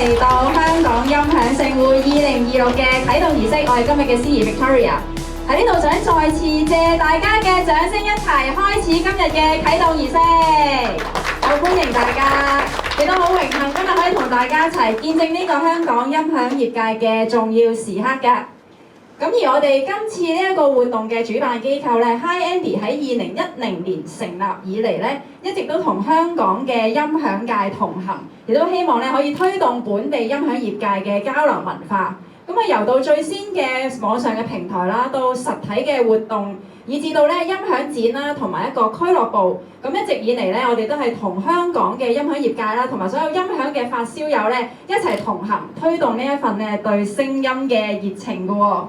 嚟到香港音響盛會2026嘅啟動儀式，我係今日嘅司儀 Victoria。喺呢度想再次借大家嘅掌聲一齊開始今日嘅啟動儀式。好歡迎大家，亦都好榮幸今日可以同大家一齊見證呢個香港音響業界嘅重要時刻㗎。咁而我哋今次呢一個活動嘅主辦機構咧 HiAndy 喺2010年成立以嚟咧，一直都同香港嘅音響界同行，亦都希望咧可以推動本地音響業界嘅交流文化。咁啊，由到最先嘅網上嘅平台啦，到實體嘅活動，以至到咧音響展啦，同埋一個俱樂部。咁一直以嚟咧，我哋都係同香港嘅音響業界啦，同埋所有音響嘅發燒友咧一齊同行，推動呢一份咧對聲音嘅熱情㗎喎。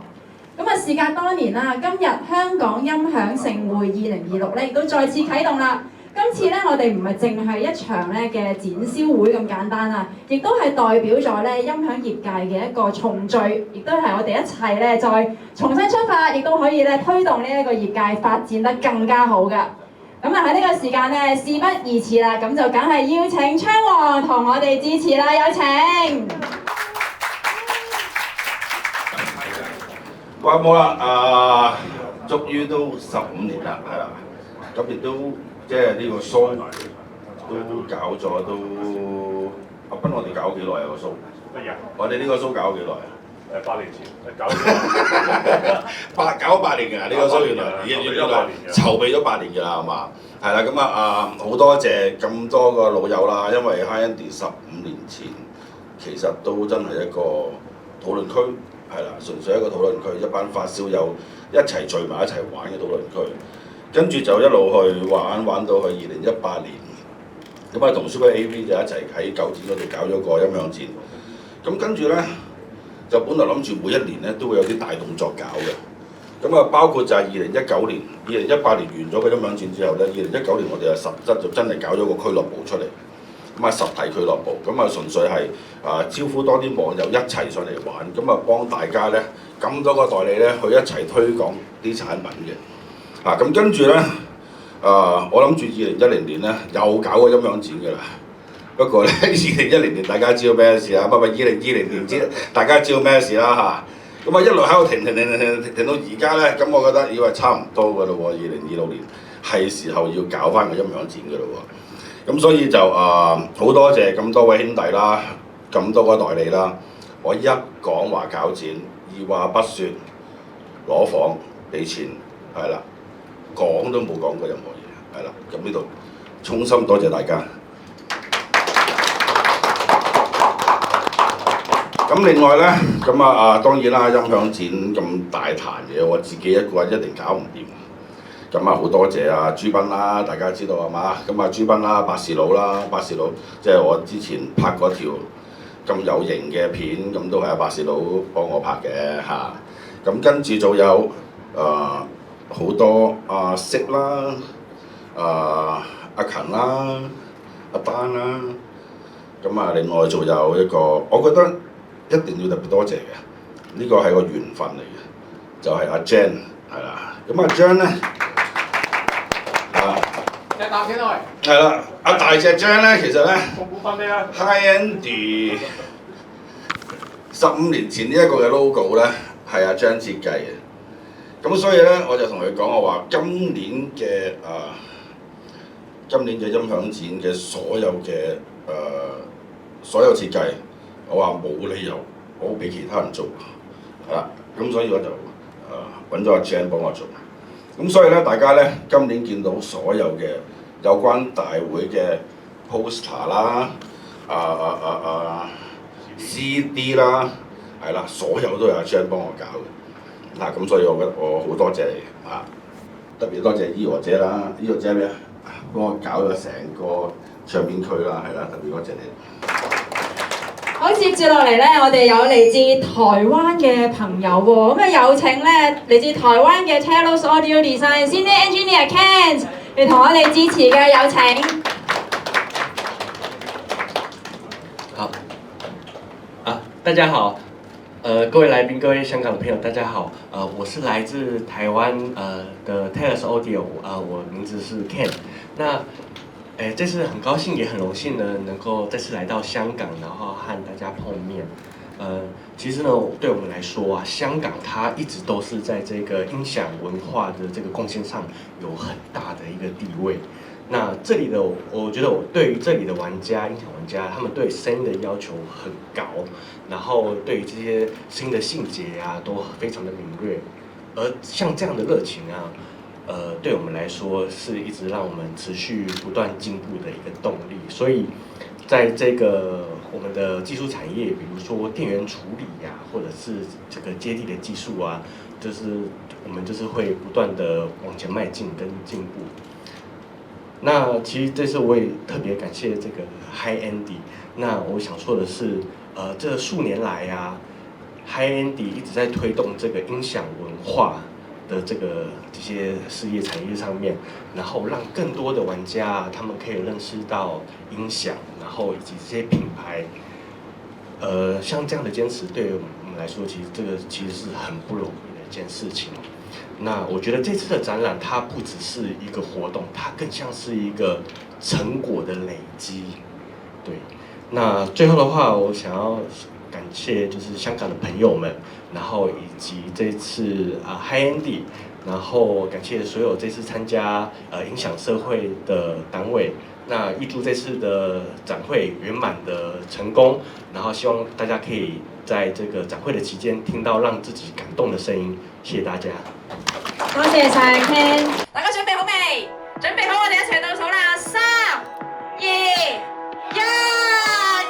咁啊，事隔多年啦，今日香港音響盛會2026咧，亦都再次啟動啦。今次咧，我哋唔係淨係一場咧嘅展銷會咁簡單啊，亦都係代表咗咧音響業界嘅一個重聚，亦都係我哋一齊咧再重新出發，亦都可以咧推動呢一個業界發展得更加好㗎。咁啊喺呢個時間咧，事不宜遲啦，咁就梗係邀請昌王同我哋致辭啦，有請。哇冇啦，終於都15年啦，係啦，咁亦都即係呢個 show 都搞咗都，阿斌我哋搞幾耐啊個 show？乜嘢？我哋呢個 show 搞幾耐啊？8年前，搞8年㗎，呢個 show 原來已經籌備咗8年㗎啦，係嘛？係啦，咁好多謝咁多個老友啦，因為 HiAndy 15年前其實都真係一個討論區。係啦，純粹一個討論區，一班發燒友一齊聚埋一齊玩嘅討論區，跟住就一路去玩到去2018年，咁啊同 Super AV 就一齊喺舊展嗰度搞咗個音響展，咁跟住咧就本來諗住每一年咧都會有啲大動作搞嘅，咁啊包括就係2019年、2018年完咗個音響展之後咧，2019年我哋啊實質就真係搞咗個俱樂部出嚟。咁啊實體俱樂部，咁啊純粹係招呼多啲網友一齊上嚟玩，咁啊幫大家咧咁多個代理咧去一齊推廣啲產品嘅，咁跟住咧我諗住2010年咧又搞個音響展㗎啦，不過咧2010年大家知道咩事啊？唔係2020年知大家知道咩事啦嚇，咁啊一路喺度停到而家咧，咁我覺得以為差唔多㗎咯喎，2026年係時候要搞翻個音響展㗎咯喎。咁所以就好多謝咁多位兄弟啦，咁多個代理啦。我一講話搞展，二話不說攞房俾錢，係啦，講都冇講過任何嘢，係啦。咁呢度衷心多謝大家。咁另外咧，咁當然啦，音響展咁大壇嘢，我自己一個人一定搞唔掂。咁啊好多謝啊朱斌啦，大家知道係嘛？咁啊朱斌啦，百事佬啦，百事佬即係我之前拍嗰條咁有型嘅片，咁都係阿百事佬幫我拍嘅嚇。咁跟住仲有好多阿色啦、阿勤啦、阿丹啦。咁啊另外仲有一個，我覺得一定要特別多謝嘅，呢個係個緣分嚟嘅，就係阿 Jan 係啦。咁阿 Jan 咧。係啦，阿大隻張咧，其實咧 HiAndy 15年前呢一個嘅 logo 咧係阿張設計嘅，咁所以咧我就同佢講，我話今年嘅音響展嘅所有設計，我話冇理由我俾其他人做，係啦，咁所以我就揾咗阿 Jan 幫我做。咁所以咧，大家咧今年見到所有嘅有關大會嘅 poster 啦、CD 啦，係啦，所有都係阿 Jan 幫我搞嘅。嗱，咁所以我覺得我好多謝你嚇，特別多謝依和姐啦，依和姐咩啊？幫我搞咗成個唱片區啦，係啦，特別多謝你。好，接住落嚟咧，我哋有嚟自台灣嘅朋友喎，咁啊有請咧嚟自台灣嘅 Telos Audio Design Senior Engineer Kent 嚟同我哋致辭嘅，有請。好，大家好，各位來賓，各位香港的朋友，大家好，我是來自台灣的 Telos Audio，我名字是 Ken。那这次很高興，也很榮幸呢，能夠再次來到香港，然後和大家碰面。其實呢，對我們來說啊，香港它一直都是在這個音響文化的這個貢獻上有很大的一個地位。那這裡的我覺得我對於這裡的玩家，音響玩家，他們對聲音的要求很高，然後對於這些聲音的細節啊，都非常的敏銳。而像這樣的熱情啊，對我們來說是一直讓我們持續不斷進步的一個動力。所以，在這個我們的技術產業，比如說電源處理呀、或者是這個接地的技術啊，就是我們就是會不斷的往前邁進跟進步。那其實這次我也特別感謝這個 HiAndy。那我想說的是，這數年來啊，HiAndy一直在推動這個音響文化的這些事業產業上面，然後讓更多的玩家他們可以認識到音響，然後以及這些品牌，像這樣的堅持對我們來說，其實這個其實是很不容易的一件事情。那我覺得這次的展覽，它不只是一個活動，它更像是一個成果的累積。對，那最後的話，我想要感謝就是香港的朋友們，然後以及這次HiAndy，然後感謝所有這次參加音響社會的單位。那預祝這次的展會圓滿的成功，然後希望大家可以在這個展會的期間聽到讓自己感動的聲音。謝謝大家。多謝晒 Ken， 大家準備好未？準備好，我哋一齊倒數啦！3、2、1，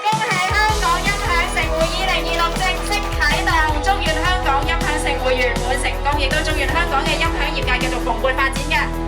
恭喜香港音響盛會2026正式啟動，祝願香港音響盛會圓滿成功，亦都祝願香港嘅音響業界繼續蓬勃發展嘅。